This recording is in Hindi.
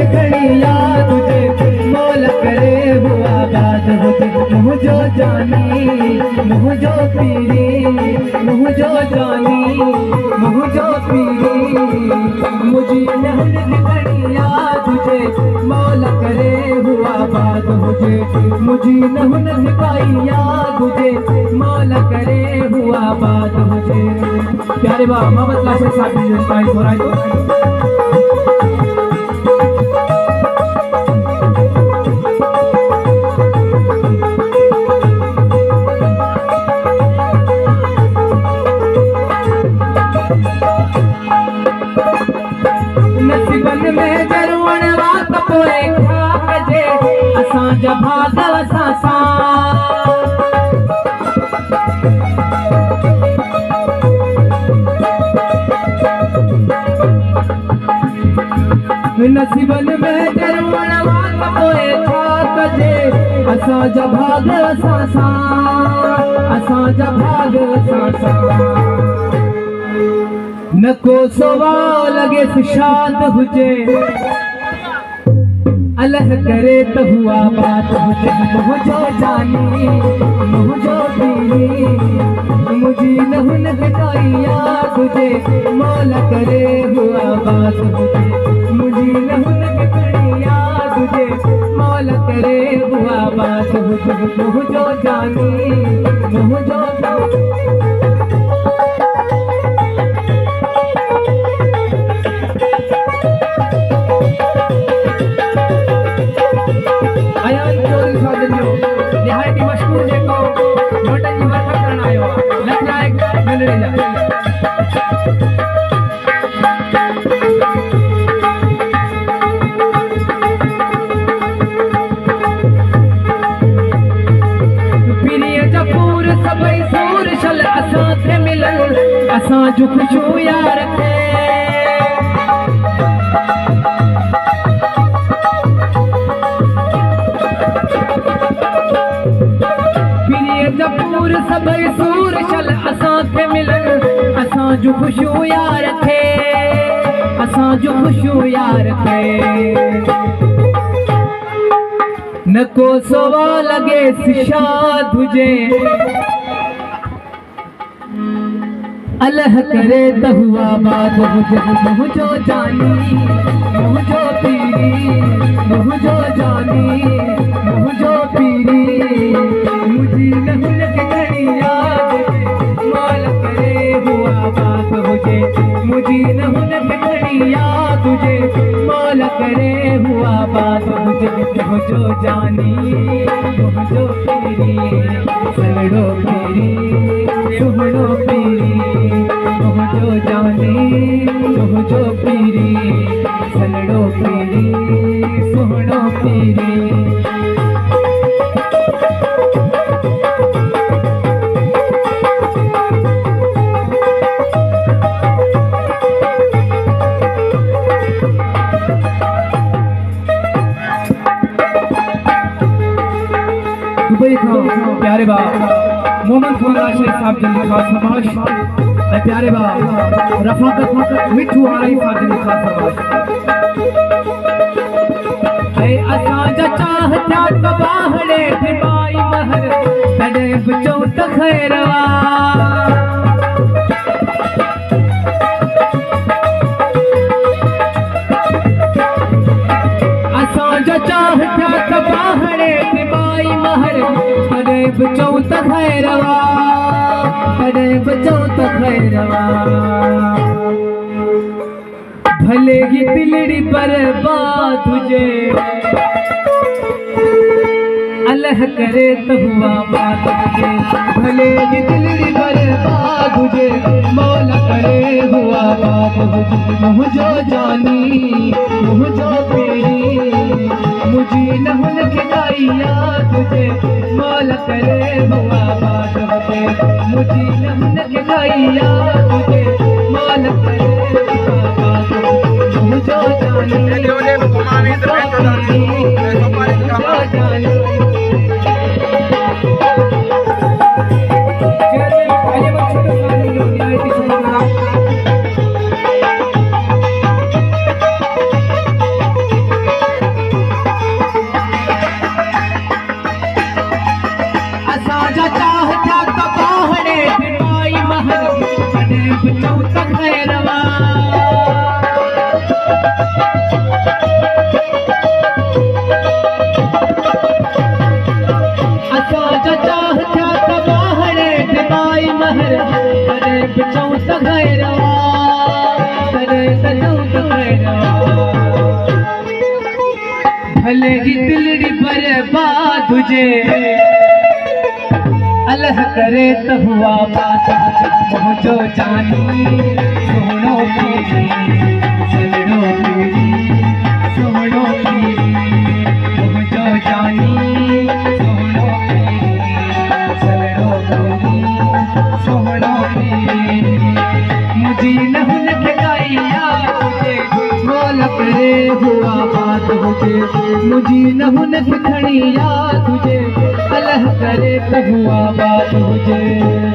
घड़िया तुझे मौला करे वो आबाद हुजे। मुझो जानी मुझो पीरी मुझो जानी मुझो पीरी मुझी नहन घड़िया तुझे मौला करे वो आबाद हुजे। मुझी नहन घड़िया तुझे मौला करे वो आबाद हुजे। प्यारे बाबा मोहम्मद कासिम साहब जी पाई हो रहा है नसीबन में जरूर वात पोए खाक जे असां जा भाग असां सां। नसीबन में जरूर वात पोए खाक जे असां जा भाग असां सां असां जा भाग असां सां। न को सवाल लगे शाद हुजे अल्लाह करे तो हुआ बात हुजे। मुझो जानी मुझो पीरी मुझी नहुन घटाइया तुझे मौला करे हुआ बात हुजे। मुझी नहुन घटाइया तुझे मौला करे हुआ बात हुजे। मुझो जानी मुझो मशहूर जेको नोटन जी मरफ़त करण आयो लखनायक नंढड़े जा। पीरीअ जा पूर सभई सूर छल असां खे मिलन असां जो खुशू यार खे। जपूर सभई सूर छल असां खे मिलन असां जो खुशू यार खे असां जो खुशू यार खे। न को सवाल लगे शाद हुजे अल्लाह करे तो हुआ बात हुजे। मुझो जानी मुझो पीरी मुझो जानी मुझो पीरी मुझी नहुन घड़िया मौला करे हुआ बात हुजे। मुझी नहुन घड़िया तुझे मौला करे हुआ बात हुजे। मुझो जानी मुझो पीरी सलड़ो पीरी सुहड़ो पीरी मुझो जानी मुझो पीरी सलड़ो पीरी सुहड़ो पीरी। प्यारे बा मोहम्मद खुदा शेख साहब जी लिखा समाज प्यारे बा रफाकत मिठू आई साहब जी लिखा समाज। असां जा चाह था तबाहड़े दिमाई महर तड़े बचो त खैरवा। असां जा चाह था तबाहड़े दिमाई महर तड़े बचो त खैरवा तड़े बचो त खैरवा। भले ही दिलड़ी पर बात हुजे अल्लाह करे तो हुआ बात हुजे। भले ही दिलड़ी पर बात हुजे मौला करे हुआ बात हुजे। मुझो जानी मुझो पीरी मुझी नहुन खिलाइया तुझे मौला करे हुआ बात हुजे। मुझी नहुन खिलाइया तुझे मौला करे हुआ बात हुजे। मुझो जानी भले ही दिलड़ी बर्बाद हुजे अल्लाह करे त हुआ बात मुझो जानी सोनो पीरी सलड़ो पीरी सोनो पीरी मुझो जानी सोनो पीरी सलड़ो पीरी सोनो पीरी मुझी नहुन खगाइया तुझे मोल करे हुआ बात हुजे मुझी नहुन खड़िया तुझे अल्लाह करे त हुआ बात हुजे।